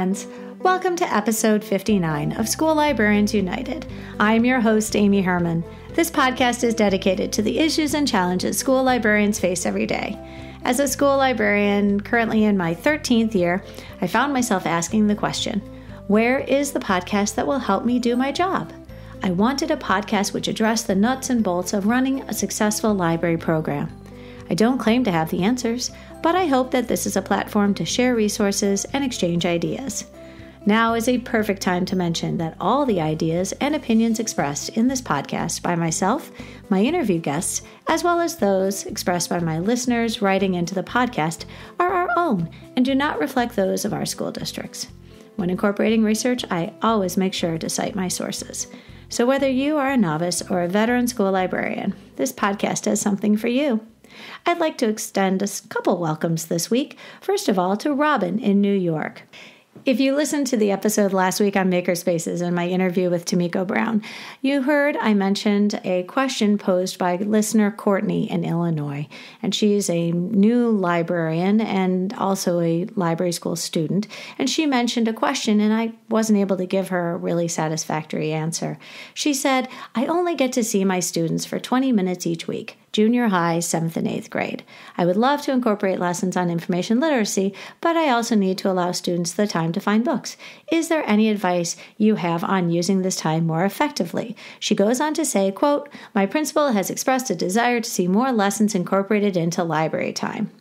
friends. Welcome to episode 59 of School Librarians United. I'm your host, Amy Herman. This podcast is dedicated to the issues and challenges school librarians face every day. As a school librarian currently in my 13th year, I found myself asking the question, where is the podcast that will help me do my job? I wanted a podcast which addressed the nuts and bolts of running a successful library program. I don't claim to have the answers, but I hope that this is a platform to share resources and exchange ideas. Now is a perfect time to mention that all the ideas and opinions expressed in this podcast by myself, my interview guests, as well as those expressed by my listeners writing into the podcast are our own and do not reflect those of our school districts. When incorporating research, I always make sure to cite my sources. So whether you are a novice or a veteran school librarian, this podcast has something for you. I'd like to extend a couple welcomes this week. First of all, to Robin in New York. If you listened to the episode last week on Makerspaces and my interview with Tamiko Brown, you heard I mentioned a question posed by listener Courtney in Illinois. And she's a new librarian and also a library school student. And she mentioned a question, and I wasn't able to give her a really satisfactory answer. She said, I only get to see my students for 20 minutes each week. Junior high, 7th and 8th grade. I would love to incorporate lessons on information literacy, but I also need to allow students the time to find books. Is there any advice you have on using this time more effectively? She goes on to say, quote, my principal has expressed a desire to see more lessons incorporated into library time.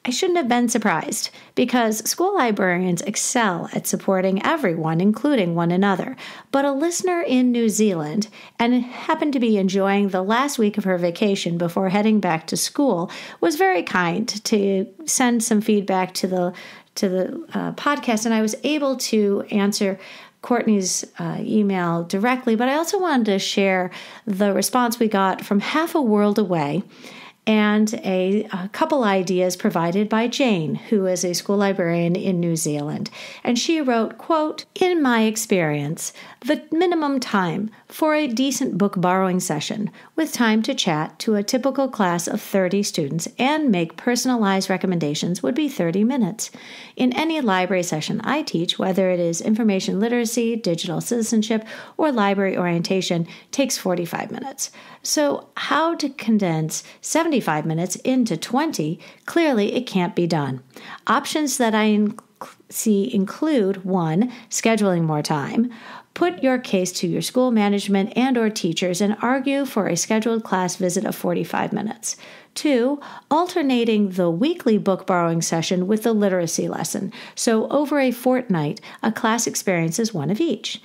I shouldn't have been surprised because school librarians excel at supporting everyone, including one another. But a listener in New Zealand and happened to be enjoying the last week of her vacation before heading back to school was very kind to send some feedback to the podcast, and I was able to answer Courtney's email directly, but I also wanted to share the response we got from half a world away and a couple ideas provided by Jane, who is a school librarian in New Zealand. And she wrote, quote, in my experience, the minimum time for a decent book borrowing session with time to chat to a typical class of 30 students and make personalized recommendations would be 30 minutes. In any library session I teach, whether it is information literacy, digital citizenship, or library orientation, takes 45 minutes. So how to condense 75 minutes into 20? Clearly, it can't be done. Options that I see include 1. Scheduling more time. Put your case to your school management and or teachers and argue for a scheduled class visit of 45 minutes. 2. Alternating the weekly book borrowing session with the literacy lesson. So over a fortnight, a class experiences one of each.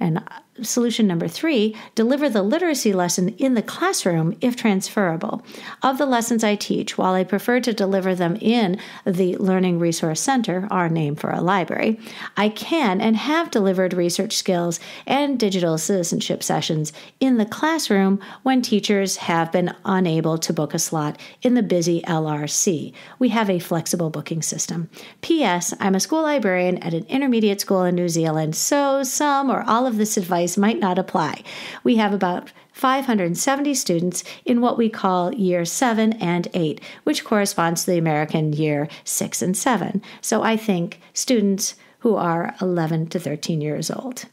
And solution number 3, deliver the literacy lesson in the classroom if transferable. Of the lessons I teach, while I prefer to deliver them in the Learning Resource Center, our name for a library, I can and have delivered research skills and digital citizenship sessions in the classroom when teachers have been unable to book a slot in the busy LRC. We have a flexible booking system. P.S. I'm a school librarian at an intermediate school in New Zealand, so some or all of this advice might not apply. We have about 570 students in what we call year 7 and 8, which corresponds to the American year 6 and 7. So I think students who are 11 to 13 years old.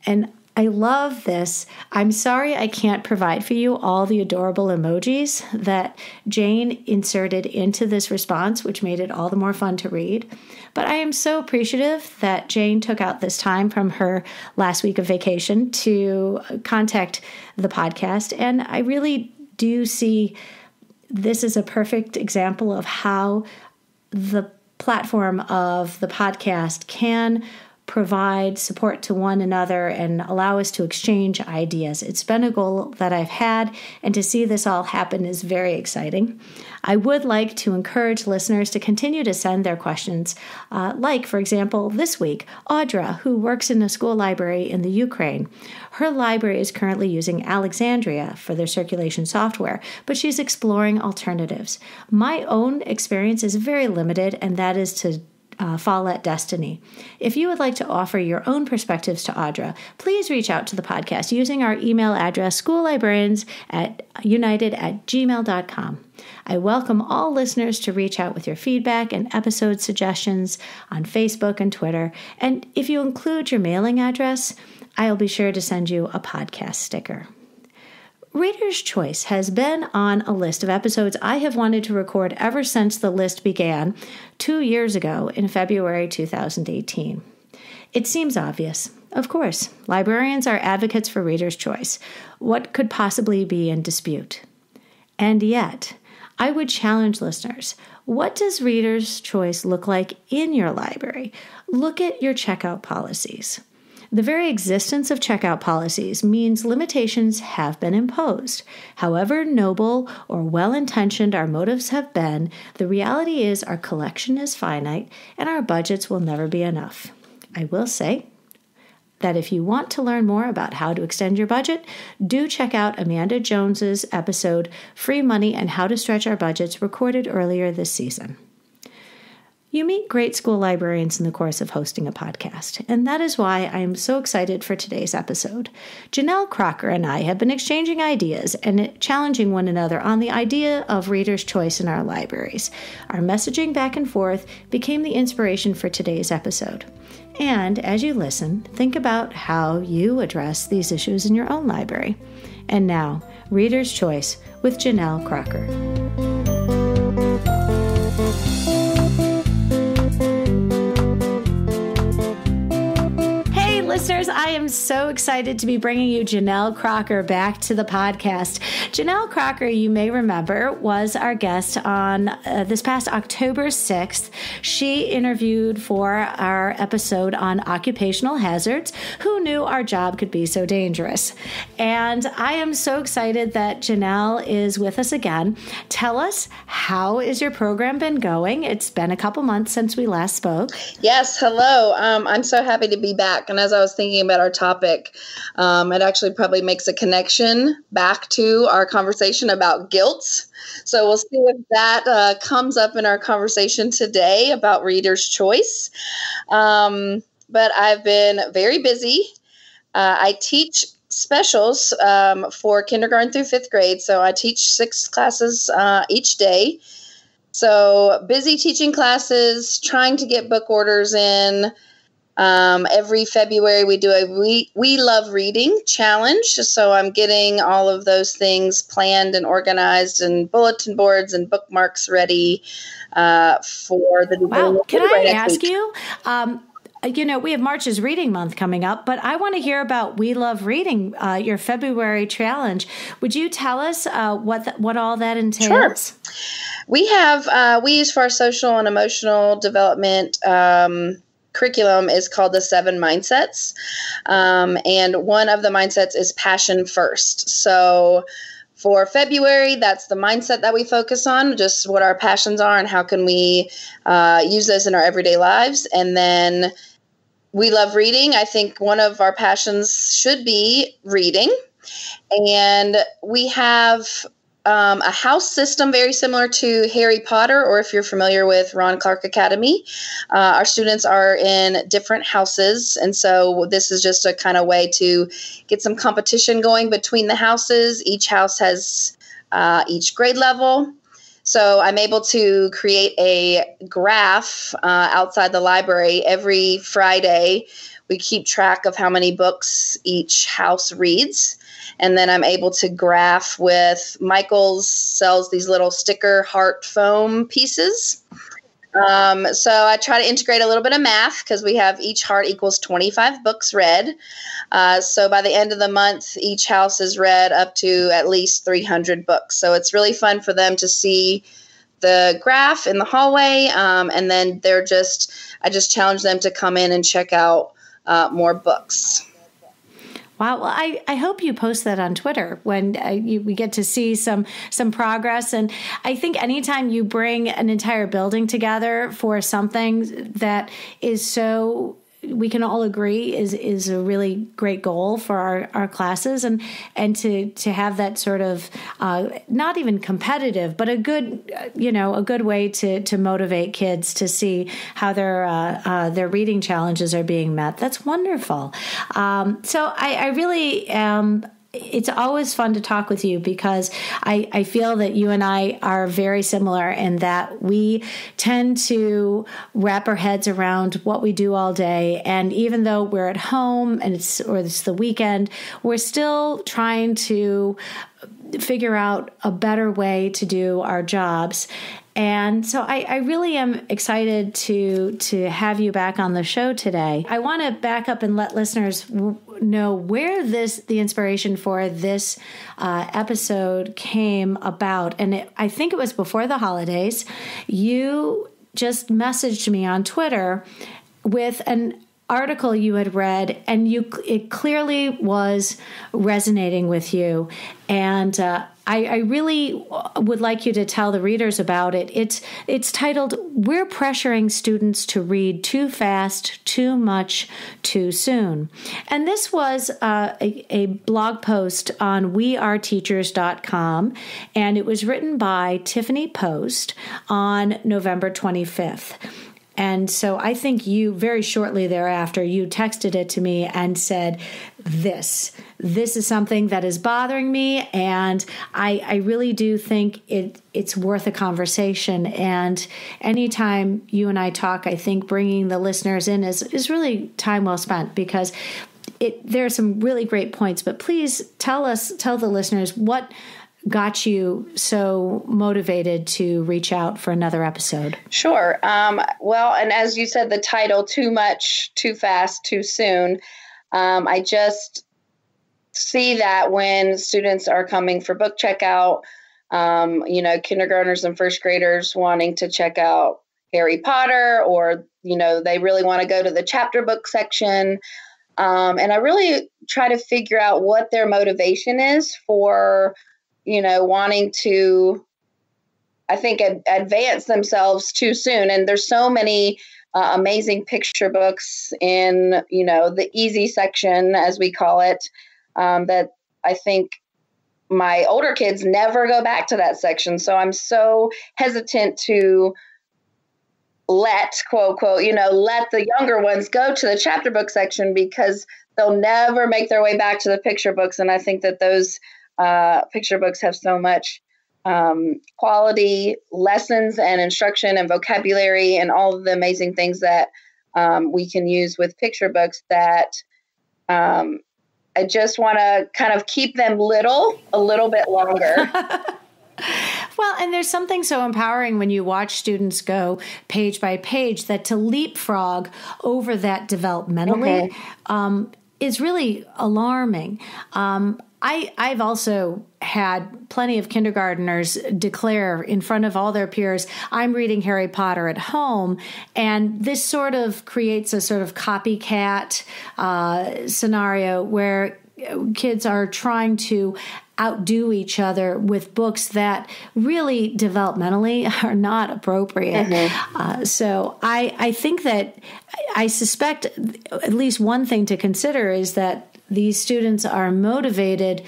And I love this. I'm sorry I can't provide for you all the adorable emojis that Jane inserted into this response, which made it all the more fun to read. But I am so appreciative that Jane took out this time from her last week of vacation to contact the podcast. And I really do see this as a perfect example of how the platform of the podcast can provide support to one another and allow us to exchange ideas. It's been a goal that I've had, and to see this all happen is very exciting. I would like to encourage listeners to continue to send their questions, like, for example, this week, Audra, who works in a school library in the Ukraine. Her library is currently using Alexandria for their circulation software, but she's exploring alternatives. My own experience is very limited, and that is to Follett Destiny. If you would like to offer your own perspectives to Audra, please reach out to the podcast using our email address, schoollibrarians@united@gmail.com. I welcome all listeners to reach out with your feedback and episode suggestions on Facebook and Twitter. And if you include your mailing address, I'll be sure to send you a podcast sticker. Reader's Choice has been on a list of episodes I have wanted to record ever since the list began 2 years ago in February 2018. It seems obvious. Of course, librarians are advocates for Reader's Choice. What could possibly be in dispute? And yet, I would challenge listeners. What does Reader's Choice look like in your library? Look at your checkout policies. The very existence of checkout policies means limitations have been imposed. However noble or well-intentioned our motives have been, the reality is our collection is finite and our budgets will never be enough. I will say that if you want to learn more about how to extend your budget, do check out Amanda Jones's episode, Free Money and How to Stretch Our Budgets, recorded earlier this season. You meet great school librarians in the course of hosting a podcast, and that is why I am so excited for today's episode. Jenelle Crocker and I have been exchanging ideas and challenging one another on the idea of Reader's Choice in our libraries. Our messaging back and forth became the inspiration for today's episode. And as you listen, think about how you address these issues in your own library. And now, Reader's Choice with Jenelle Crocker. Listeners, I am so excited to be bringing you Jenelle Crocker back to the podcast. Jenelle Crocker, you may remember, was our guest on this past October 6th. She interviewed for our episode on occupational hazards. Who knew our job could be so dangerous? And I am so excited that Jenelle is with us again. Tell us, how is your program been going? It's been a couple months since we last spoke. Yes, hello. I'm so happy to be back. And as I was thinking about our topic, it actually probably makes a connection back to our conversation about guilt. So we'll see if that comes up in our conversation today about Reader's Choice. But I've been very busy. I teach specials for kindergarten through 5th grade. So I teach 6 classes each day. So busy teaching classes, trying to get book orders in. Every February we do a We Love Reading challenge. So I'm getting all of those things planned and organized and bulletin boards and bookmarks ready for the Wow. Can I ask you? We have March's Reading Month coming up, but I want to hear about We Love Reading, your February challenge. Would you tell us what all that entails? Sure. We use for our social and emotional development curriculum is called the 7 Mindsets. And one of the mindsets is passion first. So for February, that's the mindset that we focus on, just what our passions are and how can we use those in our everyday lives. And then We Love Reading. I think one of our passions should be reading. And we have a house system very similar to Harry Potter, or if you're familiar with Ron Clark Academy. Our students are in different houses, and so this is just a kind of way to get some competition going between the houses. Each house has each grade level. So I'm able to create a graph outside the library every Friday. We keep track of how many books each house reads. And then I'm able to graph with Michael's sells these little sticker heart foam pieces. So I try to integrate a little bit of math because we have each heart equals 25 books read. So by the end of the month, each house is read up to at least 300 books. So it's really fun for them to see the graph in the hallway. And then I just challenge them to come in and check out more books. Wow. Well, I hope you post that on Twitter when we get to see some progress. And I think anytime you bring an entire building together for something that is so we can all agree is a really great goal for our classes, and to have that sort of not even competitive, but a good way to motivate kids to see how their reading challenges are being met. That's wonderful. So I really it's always fun to talk with you, because I feel that you and I are very similar in that we tend to wrap our heads around what we do all day. And even though we're at home and it's the weekend, we're still trying to figure out a better way to do our jobs. And so I really am excited to have you back on the show today. I want to back up and let listeners know where the inspiration for this episode came about. And I think it was before the holidays. You just messaged me on Twitter with an article you had read, and it clearly was resonating with you. And I really would like you to tell the readers about it. It's titled, "We're Pressuring Students to Read Too Fast, Too Much, Too Soon." And this was a blog post on weareteachers.com, and it was written by Tiffany Post on November 25th. And so I think you, very shortly thereafter, you texted it to me and said, this is something that is bothering me, and I really do think it's worth a conversation. And anytime you and I talk, I think bringing the listeners in is really time well spent, because there are some really great points. But please tell the listeners what got you so motivated to reach out for another episode? Sure. Well, and as you said, the title, Too Much, Too Fast, Too Soon, I just see that when students are coming for book checkout, kindergartners and first graders wanting to check out Harry Potter, or, they really want to go to the chapter book section. And I really try to figure out what their motivation is for wanting to, I think, advance themselves too soon. And there's so many amazing picture books in, the easy section, as we call it, that I think my older kids never go back to that section. So I'm so hesitant to let, quote, quote, let the younger ones go to the chapter book section, because they'll never make their way back to the picture books. And I think that those picture books have so much quality lessons and instruction and vocabulary and all of the amazing things that we can use with picture books, that I just want to kind of keep them a little bit longer. Well, and there's something so empowering when you watch students go page by page, that to leapfrog over that developmentally is really alarming. I've also had plenty of kindergartners declare in front of all their peers, I'm reading Harry Potter at home. And this sort of creates a sort of copycat scenario where kids are trying to outdo each other with books that really developmentally are not appropriate. So I think that I suspect at least one thing to consider is that these students are motivated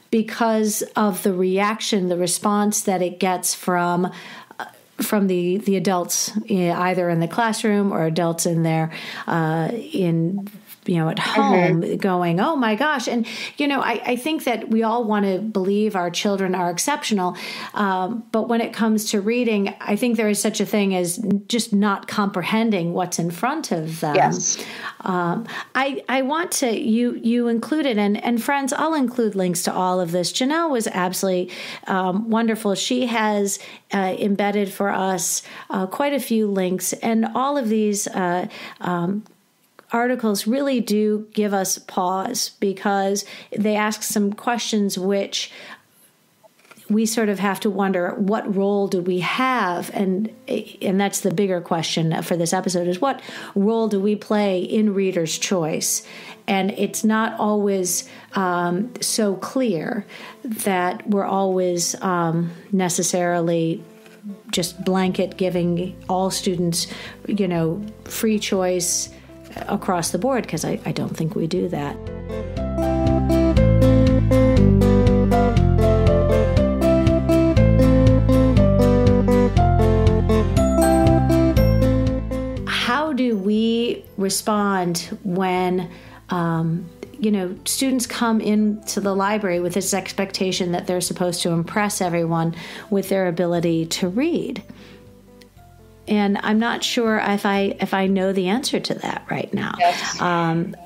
because of the reaction, the response that it gets from the adults, either in the classroom or adults in their at home, going, oh my gosh. And, I think that we all want to believe our children are exceptional. But when it comes to reading, I think there is such a thing as just not comprehending what's in front of them. Yes. I want to, you included, and friends, I'll include links to all of this. Jenelle was absolutely wonderful. She has embedded for us quite a few links, and all of these articles really do give us pause, because they ask some questions which we sort of have to wonder, what role do we have? And that's the bigger question for this episode, is what role do we play in reader's choice? And it's not always so clear that we're always necessarily just blanket giving all students, free choice across the board, because I don't think we do that. How do we respond when students come into the library with this expectation that they're supposed to impress everyone with their ability to read? And I'm not sure if I know the answer to that right now. Yes. And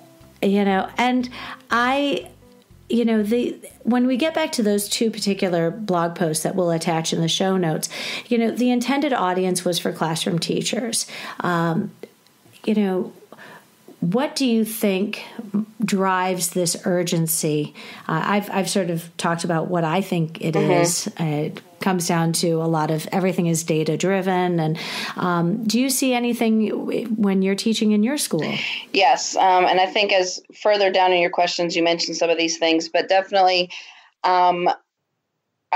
when we get back to those two particular blog posts that we'll attach in the show notes, the intended audience was for classroom teachers. What do you think drives this urgency? I've sort of talked about what I think it is. It comes down to a lot of everything is data driven. And do you see anything when you're teaching in your school? Yes. And I think as further down in your questions, you mentioned some of these things, but definitely, I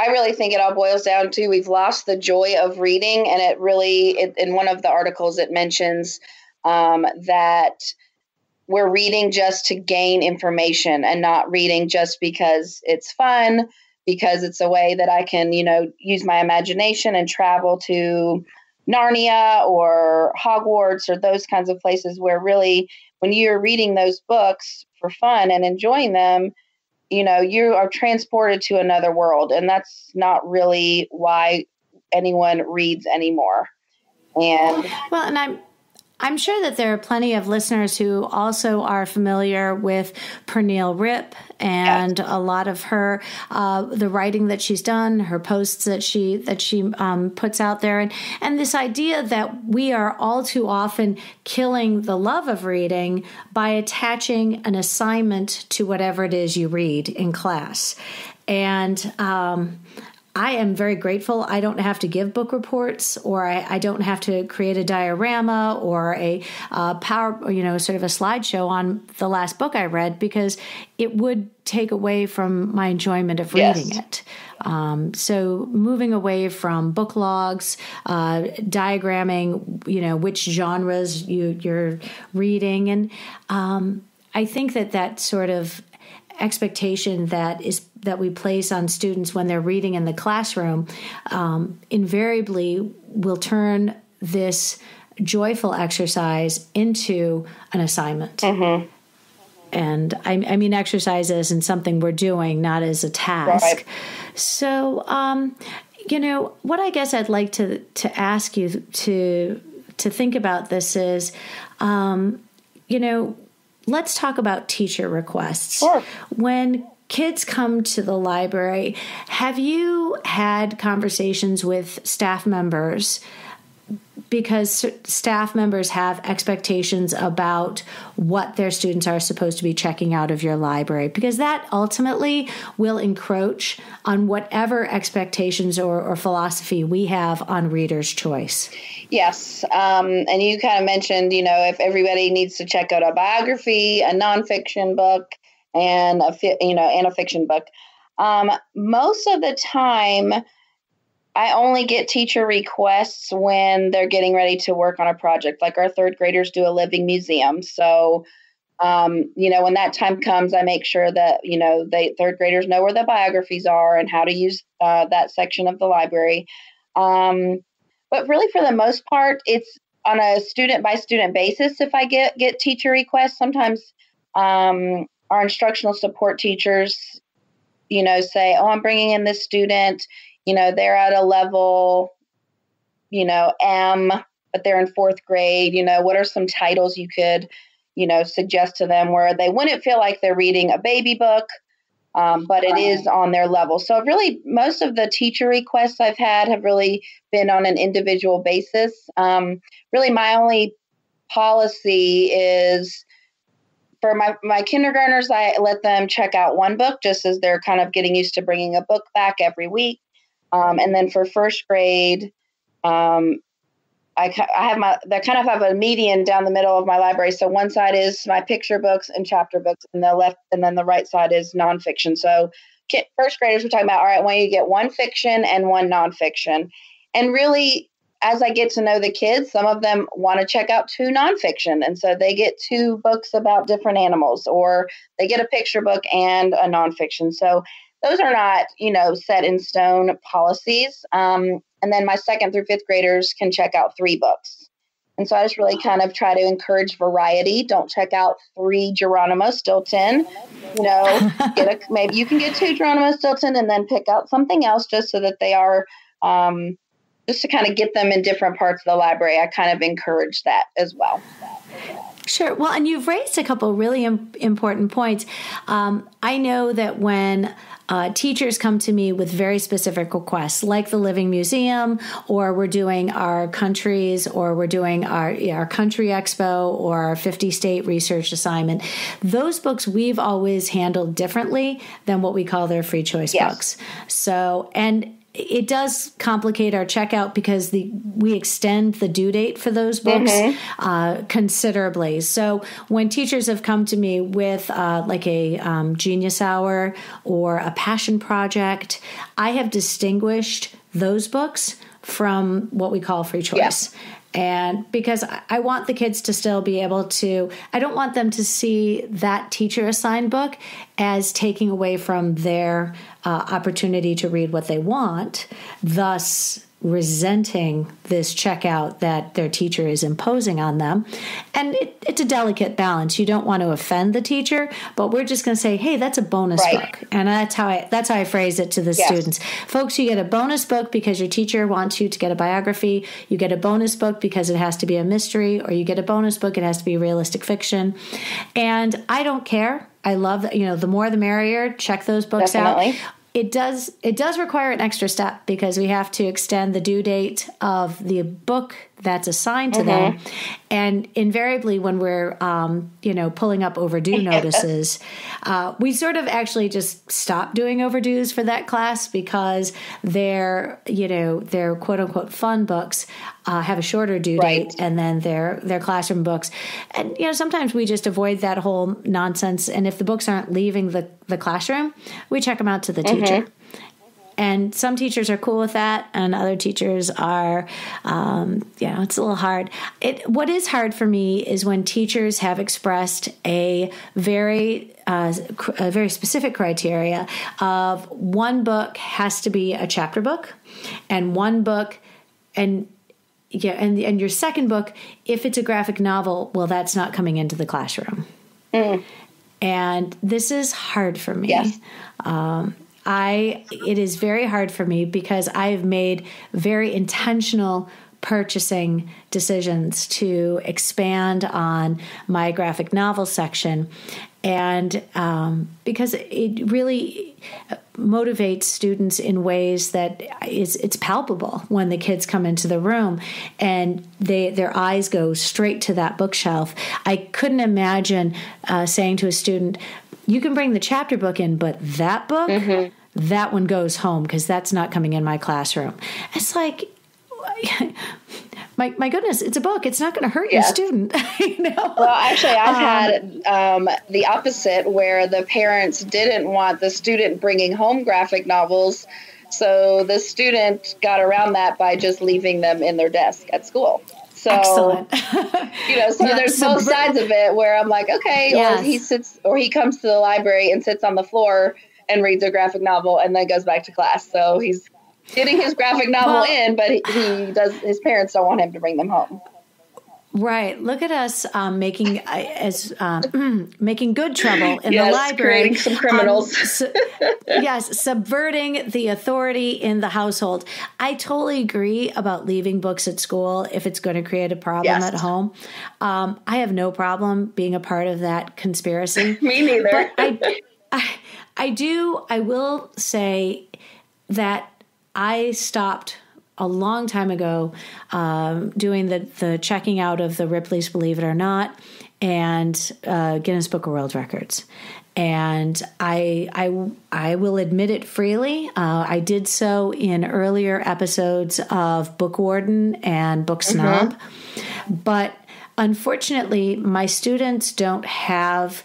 really think it all boils down to we've lost the joy of reading. And it really, in one of the articles, it mentions that we're reading just to gain information and not reading just because it's fun, because it's a way that I can, use my imagination and travel to Narnia or Hogwarts or those kinds of places where really when you're reading those books for fun and enjoying them, you are transported to another world. And that's not really why anyone reads anymore. And I'm sure that there are plenty of listeners who also are familiar with Pernille Ripp and a lot of her, the writing that she's done, her posts that she puts out there, and this idea that we are all too often killing the love of reading by attaching an assignment to whatever it is you read in class. And I am very grateful I don't have to give book reports, or I don't have to create a diorama or a sort of a slideshow on the last book I read, because it would take away from my enjoyment of reading it. So moving away from book logs, diagramming, which genres you're reading. And I think that sort of expectation that we place on students when they're reading in the classroom invariably will turn this joyful exercise into an assignment. Mm-hmm. And I mean exercise as in something we're doing, not as a task. Right. So, what I guess I'd like to ask you to think about this is, let's talk about teacher requests. Sure. When kids come to the library, have you had conversations with staff members? Because staff members have expectations about what their students are supposed to be checking out of your library, because that ultimately will encroach on whatever expectations or philosophy we have on reader's choice. Yes. And you kind of mentioned, if everybody needs to check out a biography, a nonfiction book, and a fiction book. Most of the time, I only get teacher requests when they're getting ready to work on a project. Like our third graders do a living museum. So, when that time comes, I make sure that, third graders know where the biographies are and how to use that section of the library. But really, for the most part, it's on a student-by-student basis. If I get teacher requests, sometimes our instructional support teachers, say, oh, I'm bringing in this student. They're at a level, M, but they're in fourth grade. What are some titles you could, suggest to them where they wouldn't feel like they're reading a baby book, but it is on their level. So really, most of the teacher requests I've had have really been on an individual basis. Really, my only policy is for my kindergartners, I let them check out one book just as they're kind of getting used to bringing a book back every week. And then for first grade, they kind of have a median down the middle of my library. So one side is my picture books and chapter books, and then the right side is nonfiction. So first graders, we're talking about, all right, I want you to get one fiction and one nonfiction. And really, as I get to know the kids, some of them want to check out 2 nonfiction. And so they get 2 books about different animals, or they get a picture book and a nonfiction. So those are not, set in stone policies. And then my 2nd through 5th graders can check out 3 books. And so I just really kind of try to encourage variety. Don't check out 3 Geronimo Stilton. Maybe you can get 2 Geronimo Stilton and then pick out something else, just so that they are, just to kind of get them in different parts of the library. I kind of encourage that as well. Sure. Well, and you've raised a couple really important points. I know that when teachers come to me with very specific requests, like the Living Museum, or we're doing our countries, or we're doing our country expo, or our 50-state research assignment, those books we've always handled differently than what we call their free choice books. So, and it does complicate our checkout because we extend the due date for those books considerably. So when teachers have come to me with like a Genius Hour or a Passion Project, I have distinguished those books from what we call free choice. Yeah. And because I want the kids to still be able to, I don't want them to see that teacher assigned book as taking away from their opportunity to read what they want, thus resenting this checkout that their teacher is imposing on them. And it's a delicate balance. You don't want to offend the teacher, but we're just going to say, hey, that's a bonus book. And that's how I phrase it to the students. Folks, you get a bonus book because your teacher wants you to get a biography. You get a bonus book because it has to be a mystery, or you get a bonus book, it has to be realistic fiction. And I don't care. I love that, the more the merrier. Check those books out. It does require an extra step because we have to extend the due date of the book that's assigned to them. And invariably when we're, pulling up overdue notices, we sort of actually just stop doing overdues for that class because their quote unquote fun books have a shorter due date, and then their classroom books. And, sometimes we just avoid that whole nonsense. And if the books aren't leaving the classroom, we check them out to the teacher. And some teachers are cool with that, and other teachers are, it's a little hard. What is hard for me is when teachers have expressed a very specific criteria of one book has to be a chapter book, and one book, and your second book, if it's a graphic novel, well, that's not coming into the classroom. And this is hard for me. Yes. It is very hard for me because I've made very intentional purchasing decisions to expand on my graphic novel section. And because it really motivates students in ways that it's palpable when the kids come into the room and their eyes go straight to that bookshelf. I couldn't imagine saying to a student, you can bring the chapter book in, but that book, that one goes home because that's not coming in my classroom. It's like, my goodness, it's a book. It's not going to hurt your student. Well, actually, I've had the opposite where the parents didn't want the student bringing home graphic novels. So the student got around that by just leaving them in their desk at school. So, excellent. There's both sides of it where I'm like, okay, or he comes to the library and sits on the floor and reads a graphic novel and then goes back to class. So he's getting his graphic novel in, but his parents don't want him to bring them home. Right. Look at us making good trouble in the library. Creating some criminals. Subverting the authority in the household. I totally agree about leaving books at school if it's going to create a problem at home. I have no problem being a part of that conspiracy. Me neither. But I will say that I stopped a long time ago doing the checking out of the Ripley's Believe It or Not and Guinness Book of World Records. And I will admit it freely. I did so in earlier episodes of Book Warden and Book Snob. But unfortunately, my students don't have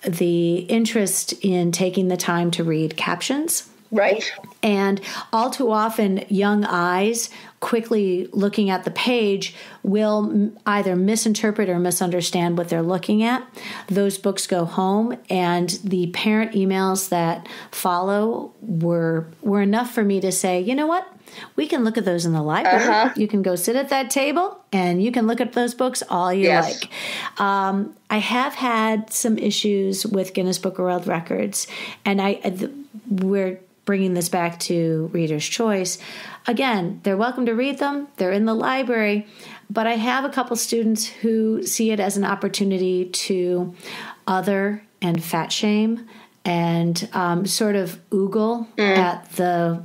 the interest in taking the time to read captions Right. And all too often, young eyes quickly looking at the page will either misinterpret or misunderstand what they're looking at. Those books go home, and the parent emails that follow were enough for me to say, you know what? We can look at those in the library. You can go sit at that table and you can look at those books all you like. I have had some issues with Guinness Book of World Records, and we're bringing this back to Reader's Choice. Again, they're welcome to read them. They're in the library. But I have a couple students who see it as an opportunity to other and fat shame and sort of oogle at the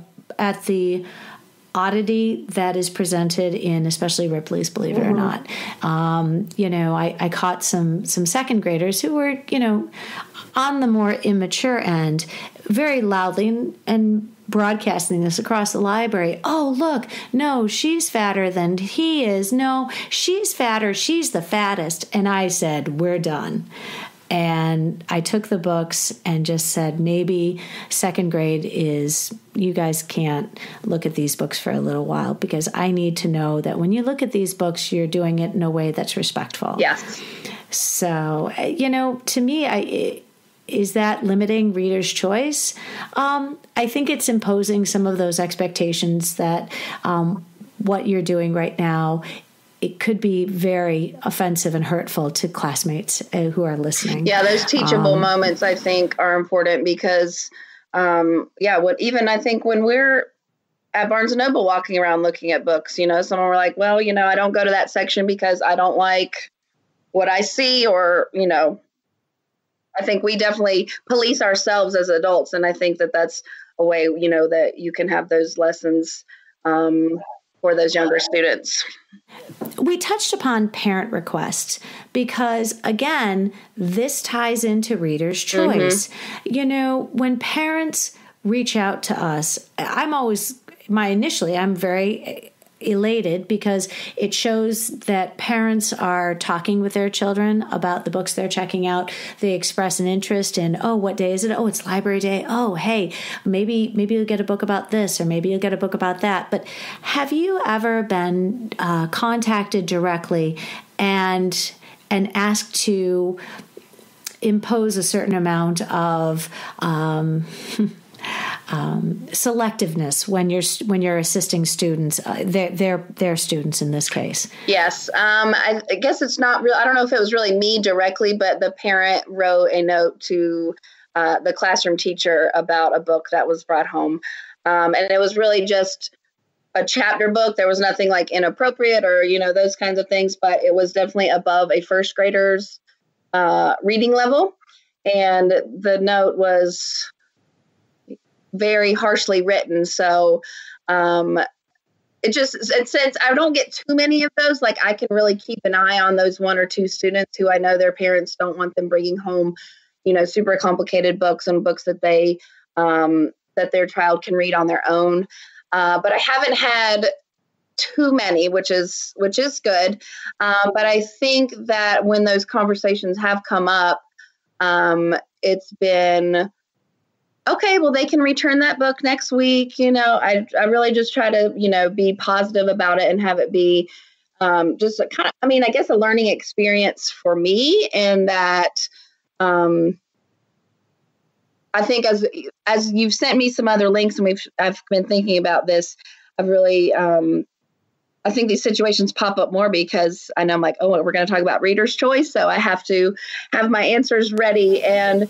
oddity that is presented in especially Ripley's Believe It or Not. I caught some second graders who were, on the more immature end, very loudly and broadcasting this across the library. Oh, look, no, she's fatter than he is. No, she's fatter. She's the fattest. And I said, we're done. And I took the books and just said, maybe second grade is, you guys can't look at these books for a little while, because I need to know that when you look at these books, you're doing it in a way that's respectful. Yes. So, to me, is that limiting reader's choice? I think it's imposing some of those expectations that what you're doing right now, it could be very offensive and hurtful to classmates who are listening. Yeah, those teachable moments, I think, are important because, I think when we're at Barnes & Noble walking around looking at books, someone were like, well, I don't go to that section because I don't like what I see, or, I think we definitely police ourselves as adults. And I think that that's a way, that you can have those lessons for those younger students. We touched upon parent requests because, again, this ties into Reader's Choice. When parents reach out to us, I'm very elated because it shows that parents are talking with their children about the books they're checking out. They express an interest in, what day is it? Oh, it's library day. Oh, hey, maybe you'll get a book about this, or maybe you'll get a book about that. But have you ever been contacted directly and asked to impose a certain amount of selectiveness when you're assisting students, their students in this case? Yes. I guess it's not real. I don't know if it was really me directly, but the parent wrote a note to the classroom teacher about a book that was brought home. And it was really just a chapter book. There was nothing like inappropriate or, those kinds of things, but it was definitely above a first grader's reading level. And the note was very harshly written. So since I don't get too many of those, like I can really keep an eye on those one or two students who I know their parents don't want them bringing home, super complicated books and books that they that their child can read on their own. But I haven't had too many, which is good. But I think that when those conversations have come up, it's been, okay, well, they can return that book next week. I really just try to, be positive about it and have it be just a kind of, I guess a learning experience for me. And that I think as you've sent me some other links and I've been thinking about this, I've really, I think these situations pop up more because I know I'm like, oh, we're going to talk about Reader's Choice. So I have to have my answers ready. And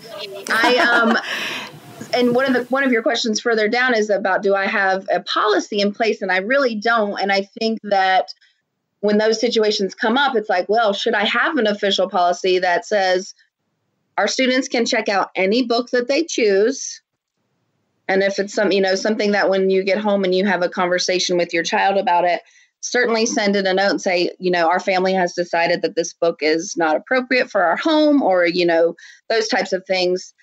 and one of your questions further down is about, do I have a policy in place? And I really don't. And I think that when those situations come up, it's like, well, should I have an official policy that says our students can check out any book that they choose? And if it's something that when you get home and you have a conversation with your child about it, certainly send in a note and say, our family has decided that this book is not appropriate for our home, or, those types of things.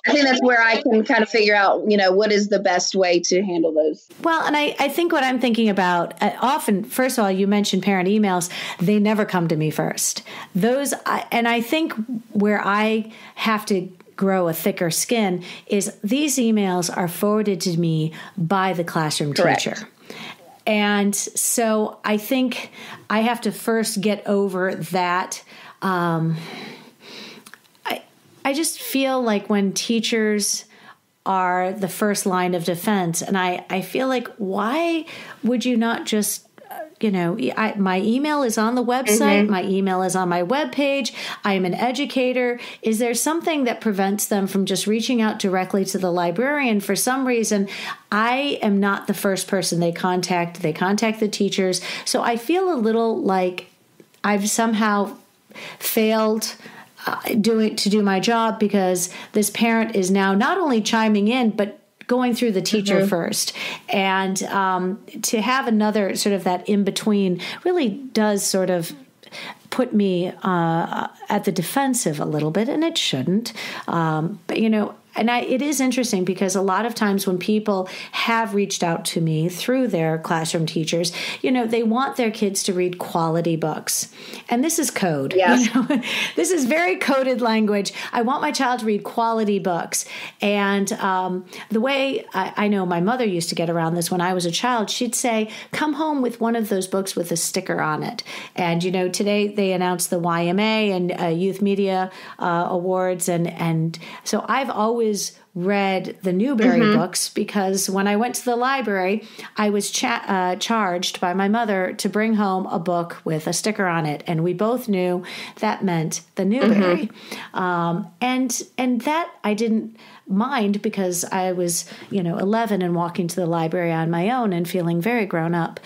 I think that's where I can kind of figure out, what is the best way to handle those. Well, and I think what I'm thinking about often, first of all, you mentioned parent emails. They never come to me first. And I think where I have to grow a thicker skin is these emails are forwarded to me by the classroom teacher. And so I think I have to first get over that. I just feel like when teachers are the first line of defense, and I feel like, why would you not just, my email is on the website. My email is on my webpage. I am an educator. Is there something that prevents them from just reaching out directly to the librarian? For some reason, I am not the first person they contact. They contact the teachers. So I feel a little like I've somehow failed to do my job, because this parent is now not only chiming in, but going through the teacher first. And to have another sort of that in between really does sort of put me at the defensive a little bit, and it shouldn't. But, it is interesting because a lot of times when people have reached out to me through their classroom teachers, they want their kids to read quality books. And this is code. Yes. This is very coded language. I want my child to read quality books. And the way I know my mother used to get around this when I was a child, she'd say, come home with one of those books with a sticker on it. And, today they announced the YMA and Youth Media Awards. And so I've always read the Newbery books, because when I went to the library, I was charged by my mother to bring home a book with a sticker on it. And we both knew that meant the Newbery. And that I didn't mind, because I was, 11 and walking to the library on my own and feeling very grown up.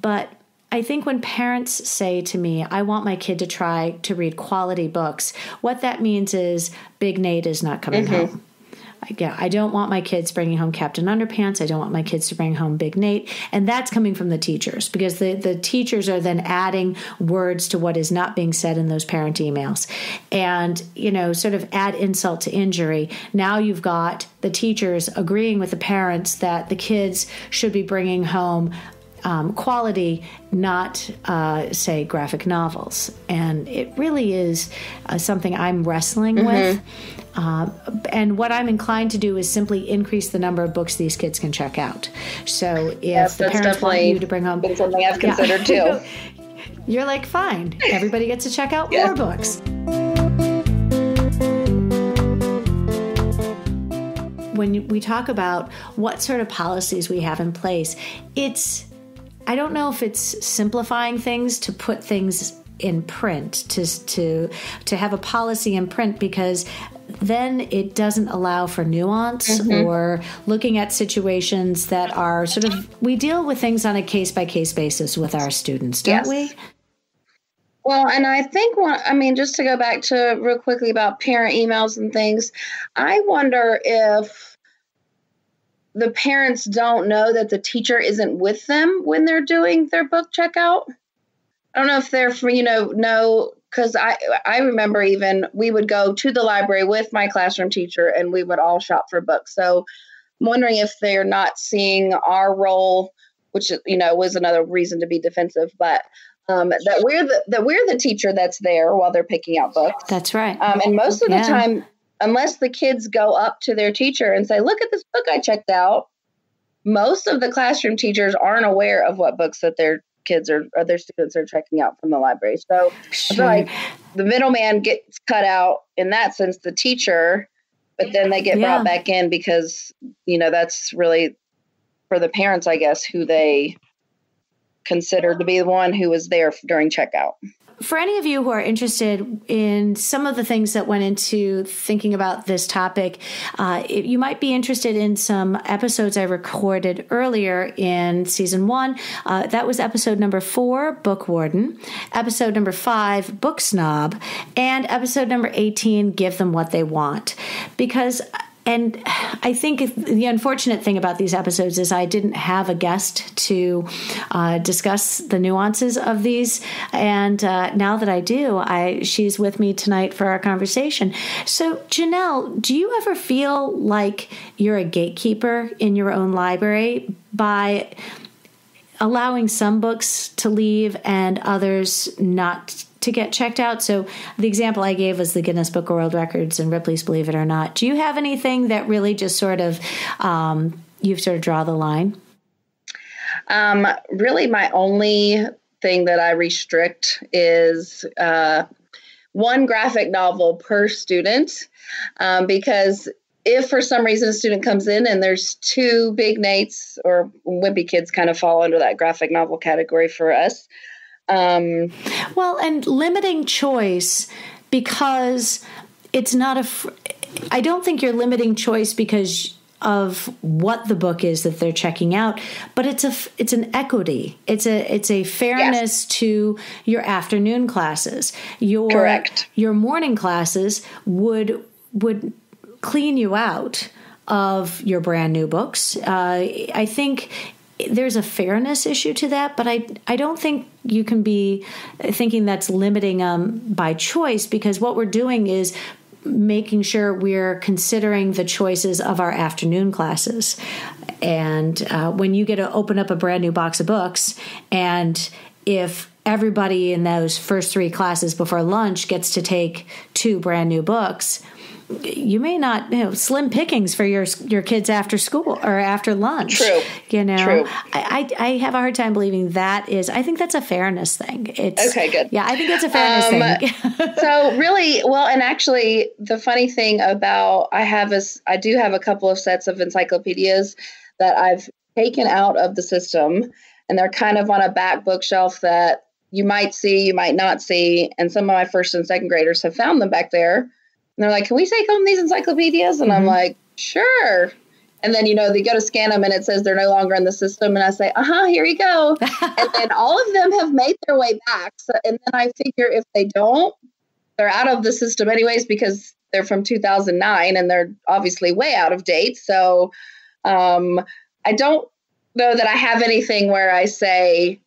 But I think when parents say to me, I want my kid to try to read quality books, what that means is Big Nate is not coming home. I don't want my kids bringing home Captain Underpants. I don't want my kids to bring home Big Nate. And that's coming from the teachers, because the teachers are then adding words to what is not being said in those parent emails. And, sort of add insult to injury. Now you've got the teachers agreeing with the parents that the kids should be bringing home quality, not, say, graphic novels. And it really is something I'm wrestling with. And what I'm inclined to do is simply increase the number of books these kids can check out. So if the parents want you to bring home... That's something I've considered too. You're like, fine, everybody gets to check out more books. When we talk about what sort of policies we have in place, I don't know if it's simplifying things to put things in print, to have a policy in print, because then it doesn't allow for nuance or looking at situations that are sort of, we deal with things on a case-by-case basis with our students, don't we? Well, and I think, just to go back to real quickly about parent emails and things, I wonder if the parents don't know that the teacher isn't with them when they're doing their book checkout. I don't know if they're, because I remember even we would go to the library with my classroom teacher and we would all shop for books. So I'm wondering if they're not seeing our role, which, was another reason to be defensive, but that we're the teacher that's there while they're picking out books. That's right. And most of the time, unless the kids go up to their teacher and say, look at this book I checked out, most of the classroom teachers aren't aware of what books that their kids or their students are checking out from the library. So I feel like the middleman gets cut out in that sense, the teacher, but then they get brought back in because, that's really for the parents, I guess, who they consider to be the one who was there during checkout. For any of you who are interested in some of the things that went into thinking about this topic, you might be interested in some episodes I recorded earlier in season 1. That was episode number 4, Book Warden, episode number 5, Book Snob, and episode number 18, Give Them What They Want. And I think the unfortunate thing about these episodes is I didn't have a guest to discuss the nuances of these. And now that I do, she's with me tonight for our conversation. So, Jenelle, do you ever feel like you're a gatekeeper in your own library by allowing some books to leave and others not to get checked out. So the example I gave was the Guinness Book of World Records and Ripley's Believe It or Not. Do you have anything that really just sort of, you've sort of draw the line? Really, my only thing that I restrict is one graphic novel per student, because if for some reason a student comes in and there's two big Nates, or wimpy kids kind of fall under that graphic novel category for us. Well, and limiting choice, because it's not I don't think you're limiting choice because of what the book is that they're checking out, but it's an equity. It's a fairness to your afternoon classes. Correct. Your morning classes would clean you out of your brand new books. I think there's a fairness issue to that, but I don't think you can be thinking that's limiting by choice, because what we're doing is making sure we're considering the choices of our afternoon classes. And when you get to open up a brand new box of books, and if everybody in those first 3 classes before lunch gets to take 2 brand new books, you may not, slim pickings for your kids after school or after lunch. True. True. I have a hard time believing that is, I think that's a fairness thing. Okay, good. Yeah, I think it's a fairness thing. So really, well, and actually the funny thing about, I do have a couple of sets of encyclopedias that I've taken out of the system, and they're kind of on a back bookshelf that you might see, you might not see. And some of my first and second graders have found them back there. And they're like, can we take home these encyclopedias? And I'm like, sure. And then, they go to scan them and it says they're no longer in the system. And I say, here you go. And then all of them have made their way back. So, and then I figure if they don't, they're out of the system anyways, because they're from 2009 and they're obviously way out of date. So I don't know that I have anything where I say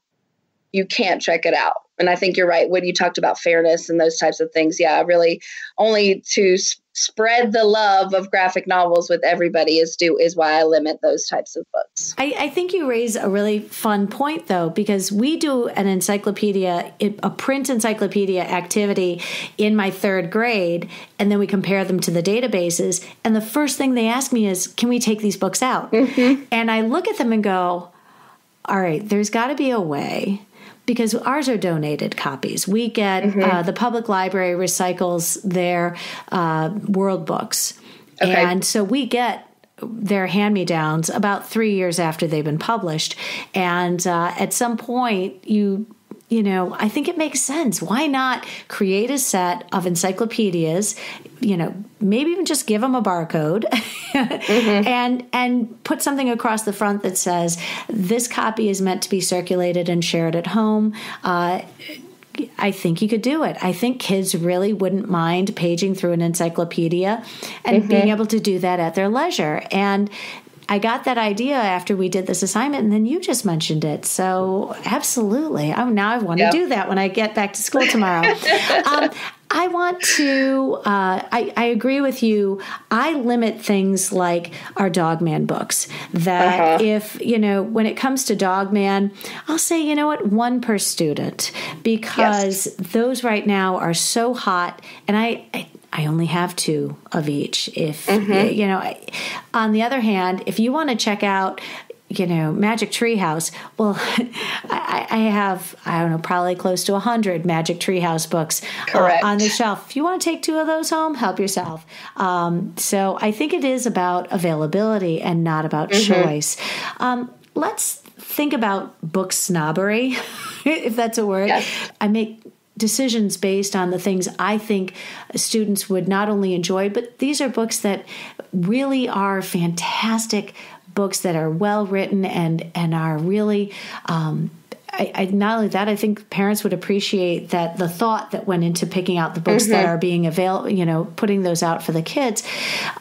you can't check it out. And I think you're right when you talked about fairness and those types of things. Yeah, really only to spread the love of graphic novels with everybody is why I limit those types of books. I think you raise a really fun point, though, because we do an encyclopedia, a print encyclopedia activity in my 3rd grade, and then we compare them to the databases. And the first thing they ask me is, can we take these books out? Mm-hmm. And I look at them and go, all right, there's got to be a way. Because ours are donated copies. We get, the public library recycles their world books. Okay. And so we get their hand-me-downs about 3 years after they've been published. And at some point, I think it makes sense. Why not create a set of encyclopedias, maybe even just give them a barcode and put something across the front that says, this copy is meant to be circulated and shared at home. I think you could do it. I think kids really wouldn't mind paging through an encyclopedia and being able to do that at their leisure. And I got that idea after we did this assignment, and then you just mentioned it. So absolutely. Now I want to do that when I get back to school tomorrow. I want to, I agree with you. I limit things like our Dogman books that if, when it comes to Dogman, I'll say, 1 per student, because those right now are so hot, and I only have 2 of each. If, on the other hand, if you want to check out, Magic Treehouse, well, I have, probably close to 100 Magic Treehouse books on the shelf. If you want to take 2 of those home, help yourself. So I think it is about availability and not about choice. Let's think about book snobbery, if that's a word. Yes. I make decisions based on the things I think students would not only enjoy, but these are books that really are fantastic books that are well written and are really, not only that, I think parents would appreciate that the thought that went into picking out the books that are being available, putting those out for the kids.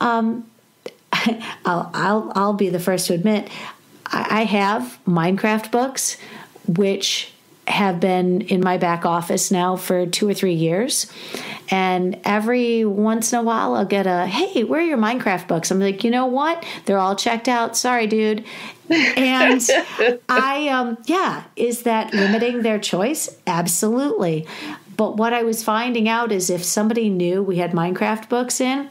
I'll be the first to admit, I have Minecraft books, which have been in my back office now for 2 or 3 years. And every once in a while I'll get hey, where are your Minecraft books? I'm like, you know what? They're all checked out. Sorry, dude. And is that limiting their choice? Absolutely. But what I was finding out is if somebody knew we had Minecraft books in,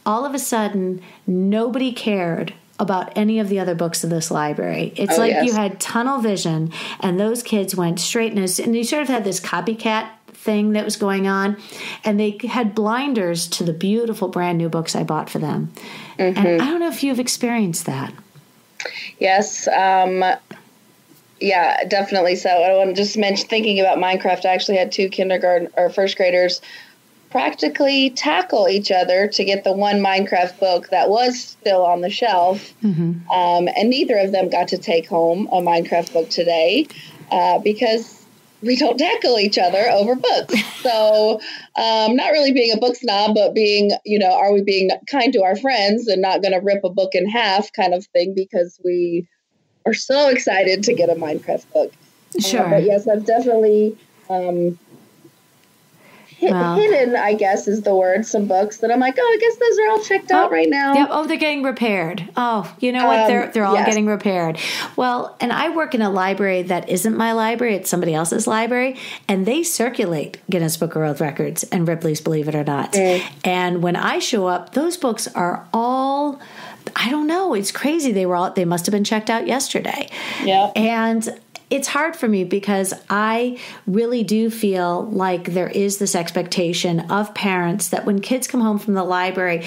all of a sudden, nobody cared about any of the other books in this library. It's you had tunnel vision, and those kids went straight, and you sort of had this copycat thing that was going on, and they had blinders to the beautiful brand new books I bought for them. And I don't know if you've experienced that. Yes. Yeah, definitely. So I want to just mention, thinking about Minecraft, I actually had 2 kindergarten or first graders practically tackle each other to get the one Minecraft book that was still on the shelf. And neither of them got to take home a Minecraft book today because we don't tackle each other over books. So not really being a book snob, but being, are we being kind to our friends and not going to rip a book in half kind of thing because we are so excited to get a Minecraft book. Sure. But yes, I've definitely hidden, I guess is the word, some books that I'm like, I guess those are all checked out right now. Yep. Oh, they're getting repaired. Oh, you know what? They're all getting repaired. Well, and I work in a library that isn't my library. It's somebody else's library. And they circulate Guinness Book of World Records and Ripley's Believe It or Not. And when I show up, those books are all, I don't know, it's crazy. They must have been checked out yesterday. Yeah. And it's hard for me because I really do feel like there is this expectation of parents that when kids come home from the library,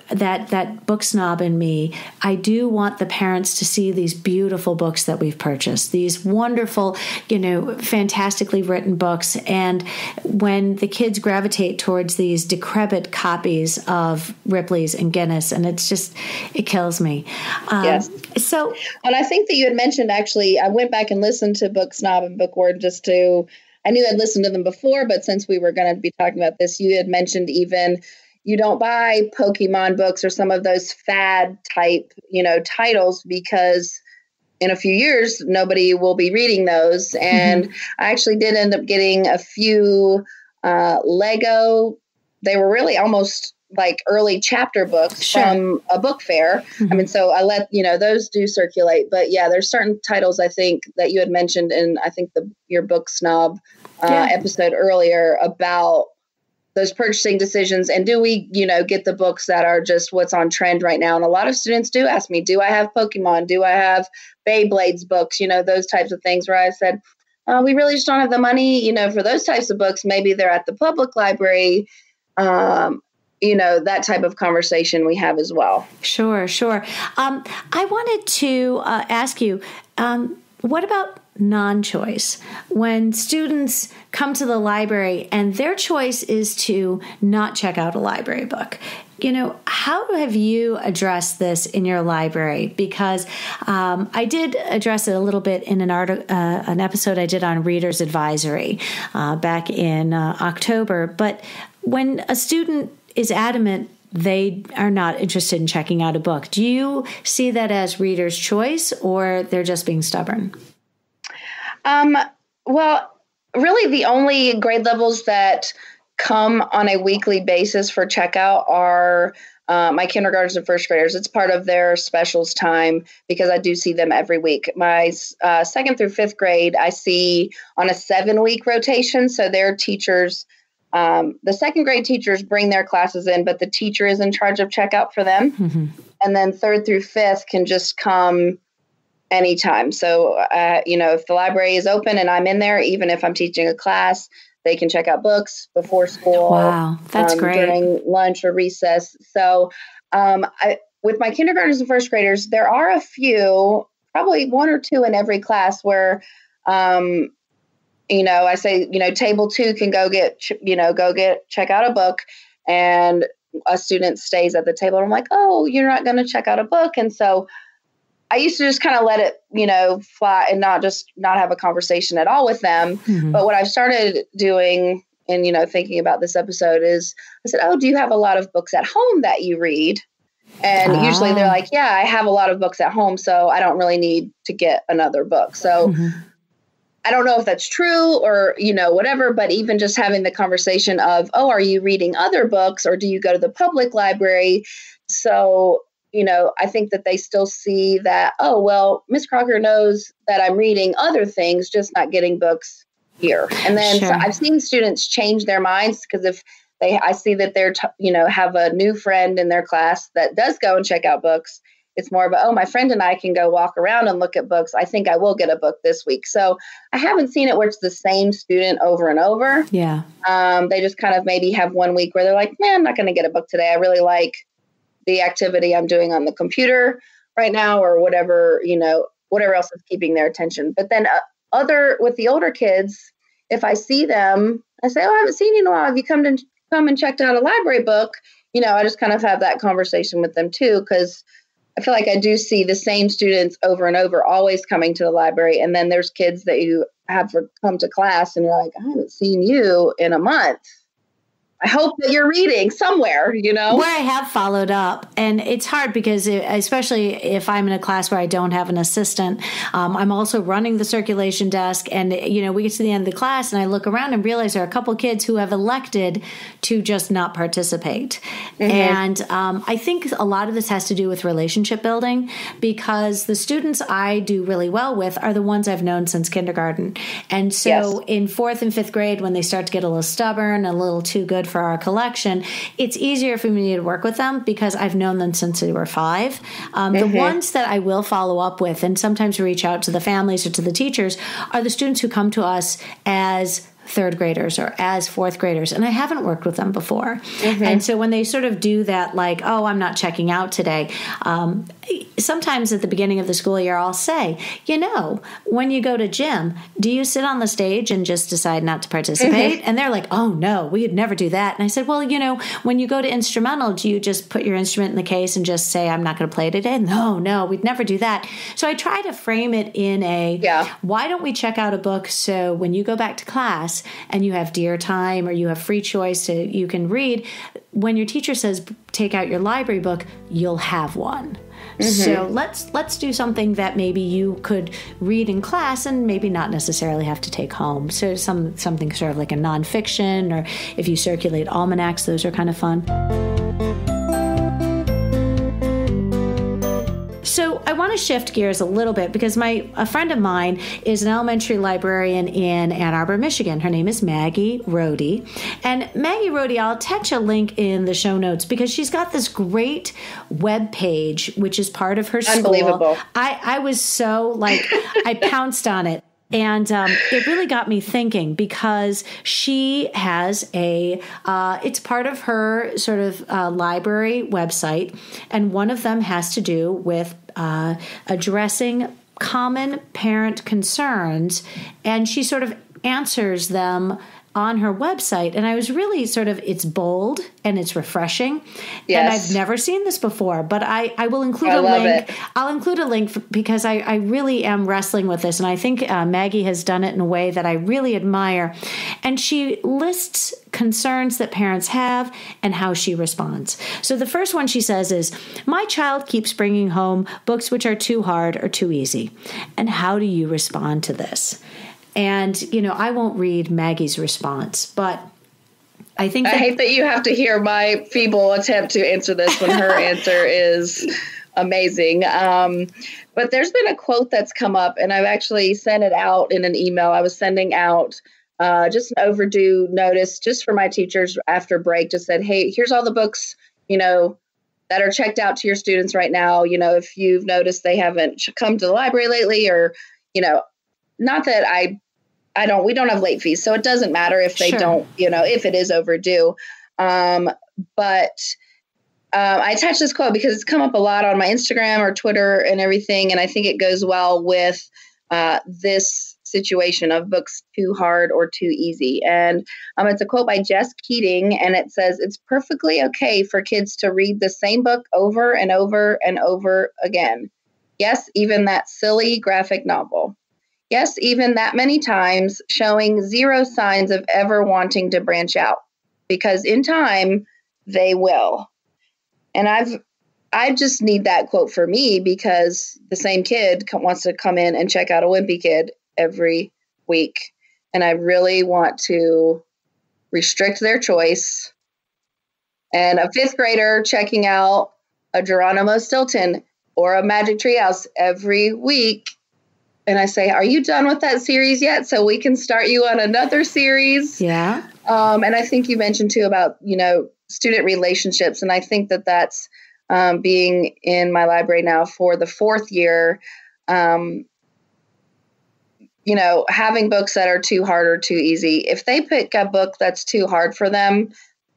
that book snob in me, I do want the parents to see these beautiful books that we've purchased, these wonderful, fantastically written books. And when the kids gravitate towards these decrepit copies of Ripley's and Guinness, and it kills me. Yes. So, and I think that you had mentioned, actually, I went back and listened to Book Snob and Bookworm I knew I'd listened to them before, but since we were going to be talking about this, you had mentioned even you don't buy Pokemon books or some of those fad type, titles because in a few years, nobody will be reading those. And I actually did end up getting a few Lego. They were really almost like early chapter books from a book fair. I mean, so I let, those do circulate. But yeah, there's certain titles I think that you had mentioned in, I think your Book Snob episode earlier about those purchasing decisions. And do we, get the books that are just what's on trend right now? And a lot of students do ask me, do I have Pokemon? Do I have Beyblade's books? Those types of things where I said, we really just don't have the money, for those types of books. Maybe they're at the public library. That type of conversation we have as well. Sure. I wanted to ask you, what about non-choice? When students come to the library and their choice is to not check out a library book, how have you addressed this in your library? Because I did address it a little bit in an episode I did on Reader's Advisory back in October. But when a student is adamant they are not interested in checking out a book, do you see that as reader's choice or they're just being stubborn? Well, really the only grade levels that come on a weekly basis for checkout are my kindergartners and first graders. It's part of their specials time because I do see them every week. My second through fifth grade, I see on a 7-week rotation. So their teachers, the second grade teachers bring their classes in, but the teacher is in charge of checkout for them. And then third through fifth can just come anytime. So, if the library is open and I'm in there, even if I'm teaching a class, they can check out books before school. Wow, that's great. During lunch or recess. So with my kindergartners and first graders, there are a few, probably 1 or 2 in every class where, I say, table 2 can check out a book, and a student stays at the table. I'm like, oh, you're not going to check out a book. And so I used to just kind of let it, fly and not have a conversation at all with them. But what I've started doing and, thinking about this episode is I said, oh, do you have a lot of books at home that you read? And usually they're like, yeah, I have a lot of books at home, so I don't really need to get another book. So I don't know if that's true or, whatever, but even just having the conversation of, oh, are you reading other books or do you go to the public library? So I think that they still see that, oh, well, Miss Crocker knows that I'm reading other things, just not getting books here. And then Sure. so I've seen students change their minds because if I see that they're, have a new friend in their class that does go and check out books. It's more of my friend and I can go walk around and look at books. I think I will get a book this week. So I haven't seen it where it's the same student over and over. Yeah. They just kind of maybe have one week where they're like, man, I'm not going to get a book today. I really like the activity I'm doing on the computer right now, or whatever, whatever else is keeping their attention. But then with the older kids, if I see them, I say, I haven't seen you in a while. Have you come and checked out a library book? I just kind of have that conversation with them too, because I feel like I do see the same students over and over, always coming to the library. And then there's kids that you have come to class and you're like, I haven't seen you in a month. I hope that you're reading somewhere, Where I have followed up, and it's hard because especially if I'm in a class where I don't have an assistant, I'm also running the circulation desk, and, we get to the end of the class and I look around and realize there are a couple kids who have elected to just not participate. Mm-hmm. And I think a lot of this has to do with relationship building, because the students I do really well with are the ones I've known since kindergarten. And so in 4th and 5th grade, when they start to get a little stubborn, a little too good for our collection, it's easier for me to work with them because I've known them since they were 5. The ones that I will follow up with and sometimes reach out to the families or to the teachers are the students who come to us as 3rd graders or as 4th graders, and I haven't worked with them before. Mm-hmm. And so when they sort of do that, like, I'm not checking out today, sometimes at the beginning of the school year, I'll say, when you go to gym, do you sit on the stage and just decide not to participate? Mm-hmm. And they're like, oh, no, we would never do that. And I said, well, when you go to instrumental, do you just put your instrument in the case and just say, I'm not going to play today? No, we'd never do that. So I try to frame it in why don't we check out a book so when you go back to class and you have dear time or you have free choice so you can read, when your teacher says take out your library book, you'll have one. Mm-hmm. So let's do something that maybe you could read in class and maybe not necessarily have to take home. So something sort of like a nonfiction, or if you circulate almanacs, those are kind of fun. So I want to shift gears a little bit because a friend of mine is an elementary librarian in Ann Arbor, Michigan. Her name is Maggie Rohde. And Maggie Rohde, I'll attach a link in the show notes because she's got this great web page, which is part of her school. Unbelievable. I was so I pounced on it. And it really got me thinking because she has it's part of her sort of library website. And one of them has to do with addressing common parent concerns. And she sort of answers them on her website. And I was really it's bold and it's refreshing. Yes. And I've never seen this before, but I will include a link. I'll include a link because I really am wrestling with this. And I think Maggie has done it in a way that I really admire. And she lists concerns that parents have and how she responds. So the first one she says is, my child keeps bringing home books which are too hard or too easy. And how do you respond to this? And, I won't read Maggie's response, but I think I hate that you have to hear my feeble attempt to answer this when her answer is amazing. But there's been a quote that's come up, and I've actually sent it out in an email. I was sending out just an overdue notice just for my teachers after break, just said, hey, here's all the books, that are checked out to your students right now. If you've noticed they haven't come to the library lately, or, not that we don't have late fees, so it doesn't matter if they don't, if it is overdue. But I attached this quote because it's come up a lot on my Instagram or Twitter and everything. And I think it goes well with this situation of books too hard or too easy. And it's a quote by Jess Keating, and it says, it's perfectly okay for kids to read the same book over and over and over again. Yes, even that silly graphic novel. Yes, even that many times, showing zero signs of ever wanting to branch out, because in time they will. And I just need that quote for me, because the same kid wants to come in and check out a wimpy kid every week. And I really want to restrict their choice. And a 5th grader checking out a Geronimo Stilton or a Magic Treehouse every week and I say, are you done with that series yet? So we can start you on another series. Yeah. And I think you mentioned too about, student relationships. And I think that that's being in my library now for the 4th year, having books that are too hard or too easy. If they pick a book that's too hard for them,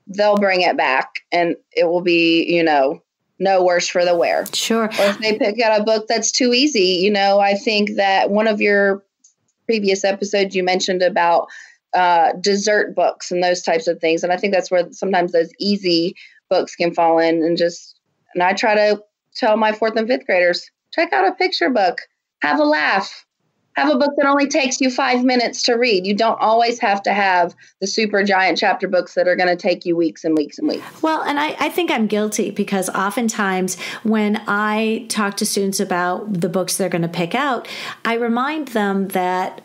they'll bring it back and it will be, no worse for the wear. Sure. Or if they pick out a book that's too easy, I think that one of your previous episodes you mentioned about dessert books and those types of things. And I think that's where sometimes those easy books can fall in and I try to tell my 4th and 5th graders, check out a picture book, have a laugh. Have a book that only takes you 5 minutes to read. You don't always have to have the super giant chapter books that are going to take you weeks and weeks and weeks. Well, and I think I'm guilty because oftentimes when I talk to students about the books they're going to pick out, I remind them that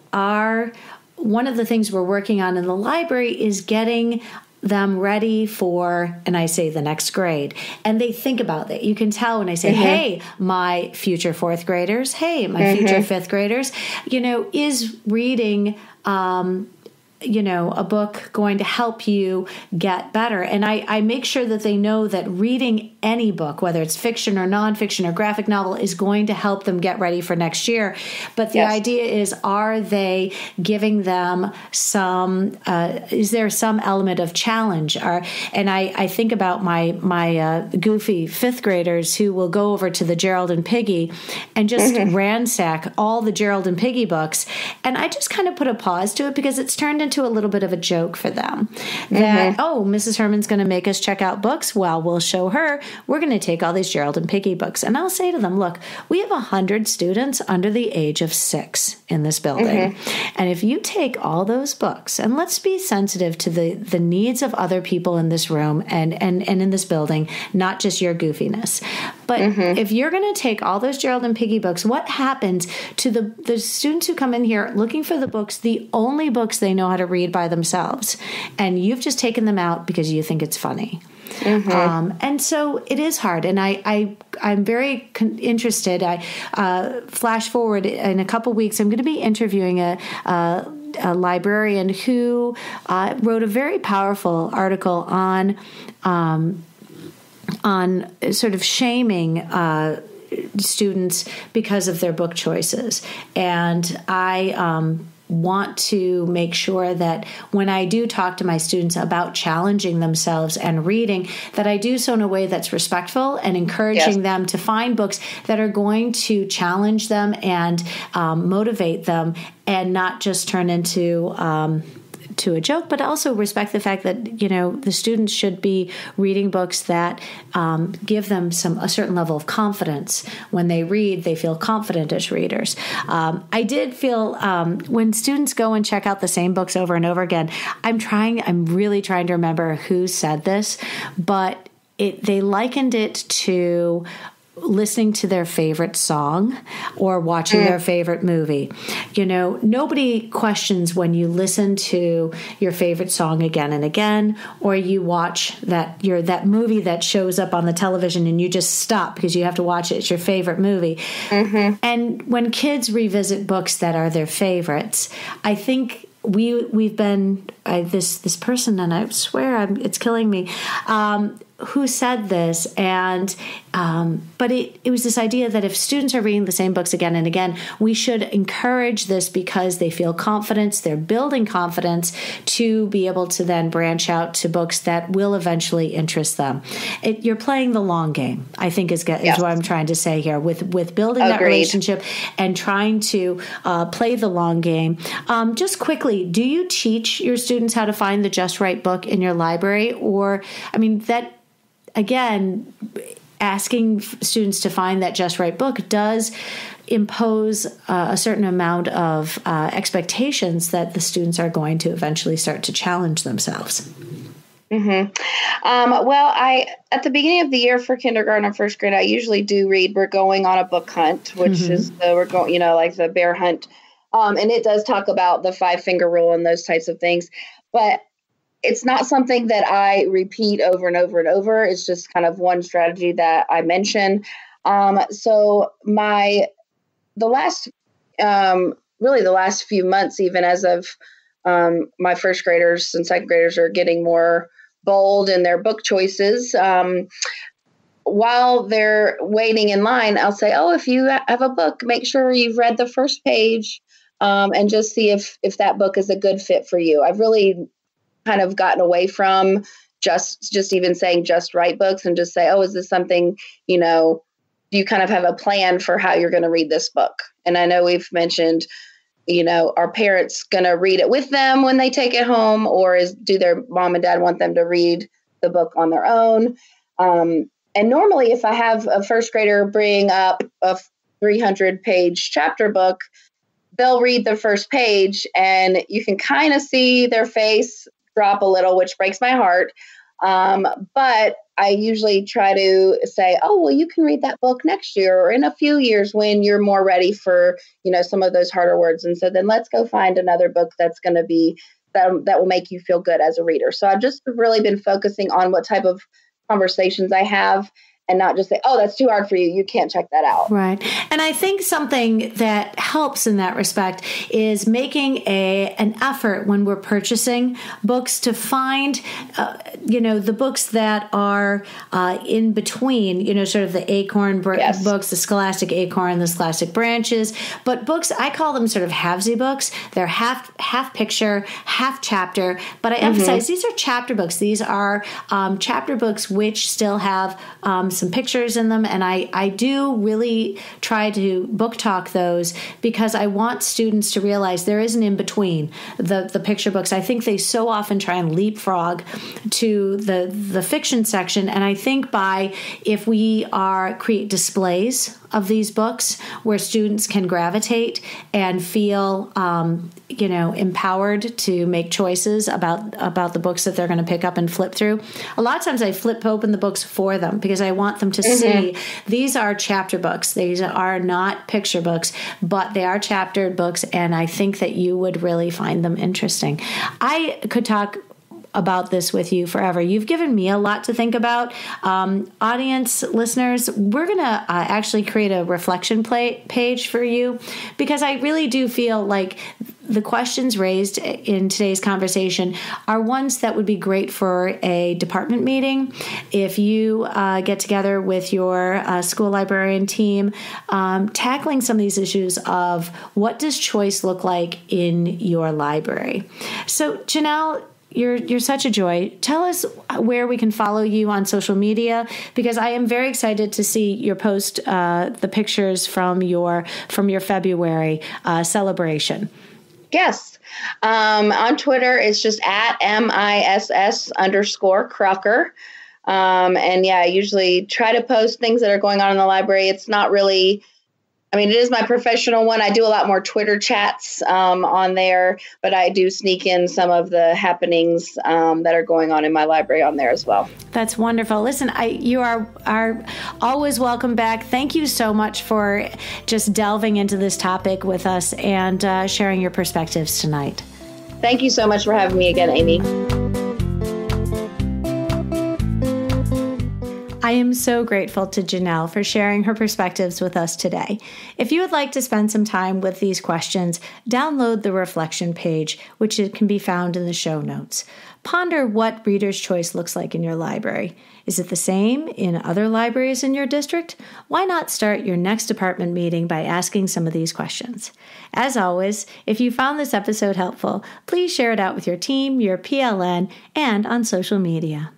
one of the things we're working on in the library is getting them ready for, and I say the next grade, and they think about it. You can tell when I say, hey, my future 4th graders, hey, my future 5th graders, is reading, a book going to help you get better. And I make sure that they know that reading any book, whether it's fiction or nonfiction or graphic novel, is going to help them get ready for next year. But the idea is, are they giving them is there some element of challenge? And I think about my goofy 5th graders who will go over to the Gerald and Piggy and just ransack all the Gerald and Piggy books. And I just kind of put a pause to it because it's turned into a little bit of a joke for them that, Mrs. Herman's going to make us check out books. Well, we'll show her. We're going to take all these Gerald and Piggy books. And I'll say to them, look, we have 100 students under the age of 6 in this building. And if you take all those books, and let's be sensitive to the needs of other people in this room and in this building, not just your goofiness. But if you're going to take all those Gerald and Piggy books, what happens to the students who come in here looking for the books, the only books they know how to read by themselves, and you've just taken them out because you think it's funny. And so it is hard. And I'm very interested. I flash forward in a couple weeks, I'm going to be interviewing a librarian who wrote a very powerful article on sort of shaming students because of their book choices. And I want to make sure that when I do talk to my students about challenging themselves and reading, that I do so in a way that's respectful and encouraging them to find books that are going to challenge them and motivate them and not just turn into to a joke, but also respect the fact that, the students should be reading books that give them a certain level of confidence. When they read, they feel confident as readers. I did feel when students go and check out the same books over and over again, I'm really trying to remember who said this, but they likened it to listening to their favorite song or watching their favorite movie. Nobody questions when you listen to your favorite song again and again, or you watch that movie that shows up on the television and you just stop because you have to watch it. It's your favorite movie. And when kids revisit books that are their favorites, I think we've been this person, and I swear it's killing me, who said this, and but it was this idea that if students are reading the same books again and again, we should encourage this because they feel confidence, they're building confidence to be able to then branch out to books that will eventually interest them. You're playing the long game, I think is what I'm trying to say here with building that relationship and trying to play the long game. Just quickly, do you teach your students how to find the just right book in your library? Or, that, again, asking students to find that just right book does impose a certain amount of expectations that the students are going to eventually start to challenge themselves. Well, at the beginning of the year for kindergarten and first grade, I usually do read We're Going on a Book Hunt, which is like the bear hunt. And it does talk about the 5-finger rule and those types of things. But it's not something that I repeat over and over and over. It's just kind of one strategy that I mention. So the last really the last few months, even as of my first graders and second graders are getting more bold in their book choices. While they're waiting in line, I'll say, oh, if you have a book, make sure you've read the first page and just see if that book is a good fit for you. I've really kind of gotten away from just even saying just write books and just say, oh, is this something, do you kind of have a plan for how you're going to read this book? And I know we've mentioned, are parents going to read it with them when they take it home, or do their mom and dad want them to read the book on their own? And normally if I have a first grader bring up a 300-page chapter book, they'll read the first page and you can kind of see their face drop a little, which breaks my heart. But I usually try to say, oh, well, you can read that book next year or in a few years when you're more ready for, some of those harder words. And so then let's go find another book that's going to be, that will make you feel good as a reader. So I've just really been focusing on what type of conversations I have and not just say, oh, that's too hard for you. You can't check that out. Right. And I think something that helps in that respect is making an effort when we're purchasing books to find, the books that are in between, sort of the acorn books, the scholastic acorn, the scholastic branches. But books, I call them sort of halvesy books. They're half picture, half chapter. But I emphasize these are chapter books. These are chapter books which still have some pictures in them, and I do really try to book talk those because I want students to realize there is an in-between the picture books. I think they so often try and leapfrog to the fiction section, and I think if we create displays of these books where students can gravitate and feel empowered to make choices about the books that they're going to pick up and flip through. A lot of times I flip open the books for them because I want them to see these are chapter books. These are not picture books, but they are chaptered books, and I think that you would really find them interesting. I could talk about this with you forever. You've given me a lot to think about. Audience listeners, we're going to actually create a reflection page for you because I really do feel like the questions raised in today's conversation are ones that would be great for a department meeting. If you get together with your school librarian team, tackling some of these issues of what does choice look like in your library. So, Jenelle, you're such a joy. Tell us where we can follow you on social media, because I am very excited to see your post the pictures from your February celebration. Yes. On Twitter, it's just at MISS_Crocker. And yeah, I usually try to post things that are going on in the library. It's not really, it is my professional one. I do a lot more Twitter chats on there, but I do sneak in some of the happenings that are going on in my library on there as well. That's wonderful. Listen, you are always welcome back. Thank you so much for just delving into this topic with us and sharing your perspectives tonight. Thank you so much for having me again, Amy. I am so grateful to Jenelle for sharing her perspectives with us today. If you would like to spend some time with these questions, download the reflection page, which can be found in the show notes. Ponder what Reader's Choice looks like in your library. Is it the same in other libraries in your district? Why not start your next department meeting by asking some of these questions? As always, if you found this episode helpful, please share it out with your team, your PLN, and on social media.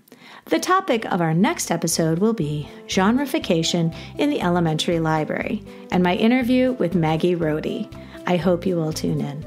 The topic of our next episode will be genreification in the elementary library and my interview with Maggie Rohde. I hope you will tune in.